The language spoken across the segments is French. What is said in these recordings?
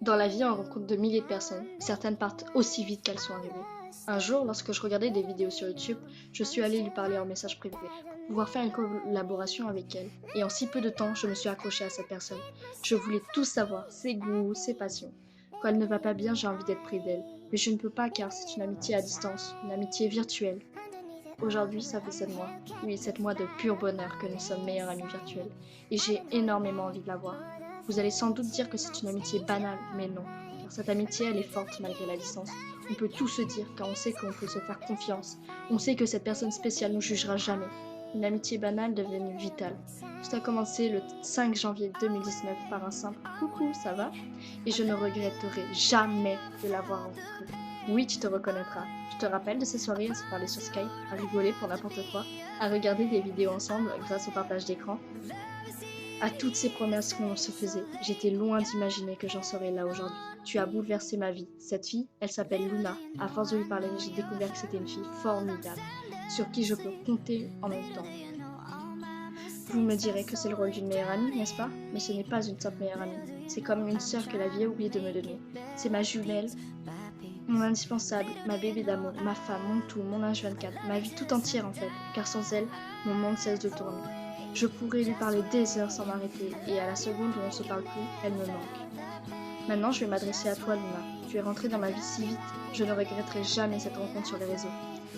Dans la vie, on rencontre de milliers de personnes. Certaines partent aussi vite qu'elles sont arrivées. Un jour, lorsque je regardais des vidéos sur YouTube, je suis allée lui parler en message privé pour pouvoir faire une collaboration avec elle. Et en si peu de temps, je me suis accrochée à cette personne. Je voulais tout savoir, ses goûts, ses passions. Quand elle ne va pas bien, j'ai envie d'être près d'elle. Mais je ne peux pas car c'est une amitié à distance, une amitié virtuelle. Aujourd'hui, ça fait 7 mois. Oui, 7 mois de pur bonheur que nous sommes meilleurs amis virtuels. Et j'ai énormément envie de la voir. Vous allez sans doute dire que c'est une amitié banale, mais non. Car cette amitié, elle est forte malgré la distance. On peut tout se dire car on sait qu'on peut se faire confiance. On sait que cette personne spéciale nous jugera jamais. Une amitié banale devenue vitale. Tout a commencé le 5 janvier 2019 par un simple « Coucou, ça va ?» Et je ne regretterai jamais de l'avoir rencontré. Oui, tu te reconnaîtras. Tu te rappelles de ces soirées à se parler sur Skype, à rigoler pour n'importe quoi, à regarder des vidéos ensemble grâce au partage d'écran? À toutes ces promesses qu'on se faisait, j'étais loin d'imaginer que j'en serais là aujourd'hui. Tu as bouleversé ma vie. Cette fille, elle s'appelle Luna. À force de lui parler, j'ai découvert que c'était une fille formidable, sur qui je peux compter en même temps. Vous me direz que c'est le rôle d'une meilleure amie, n'est-ce pas? Mais ce n'est pas une simple meilleure amie. C'est comme une sœur que la vie a oublié de me donner. C'est ma jumelle, mon indispensable, ma bébé d'amour, ma femme, mon tout, mon H24, ma vie tout entière en fait, car sans elle, mon monde cesse de tourner. Je pourrais lui parler des heures sans m'arrêter, et à la seconde où on ne se parle plus, elle me manque. Maintenant, je vais m'adresser à toi, Luna. Tu es rentrée dans ma vie si vite, je ne regretterai jamais cette rencontre sur les réseaux.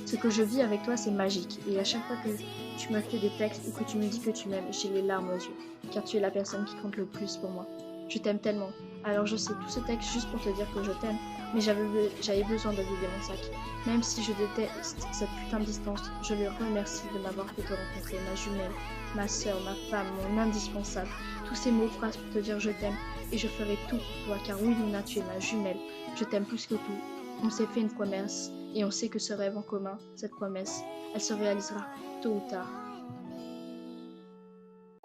Ce que je vis avec toi, c'est magique, et à chaque fois que tu me fais des textes ou que tu me dis que tu m'aimes, j'ai les larmes aux yeux, car tu es la personne qui compte le plus pour moi. Je t'aime tellement. Alors je sais tout ce texte juste pour te dire que je t'aime, mais j'avais besoin de vider mon sac. Même si je déteste cette putain de distance, je le remercie de m'avoir fait te rencontrer, ma jumelle, ma sœur, ma femme, mon indispensable. Tous ces mots phrases pour te dire je t'aime, et je ferai tout pour toi, car oui Luna, tu es ma jumelle. Je t'aime plus que tout. On s'est fait une promesse, et on sait que ce rêve en commun, cette promesse, elle se réalisera tôt ou tard.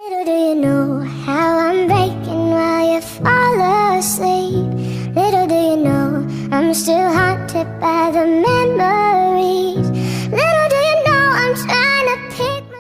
Little do you know how I'm breaking while you fall asleep. Little do you know I'm still haunted by the memory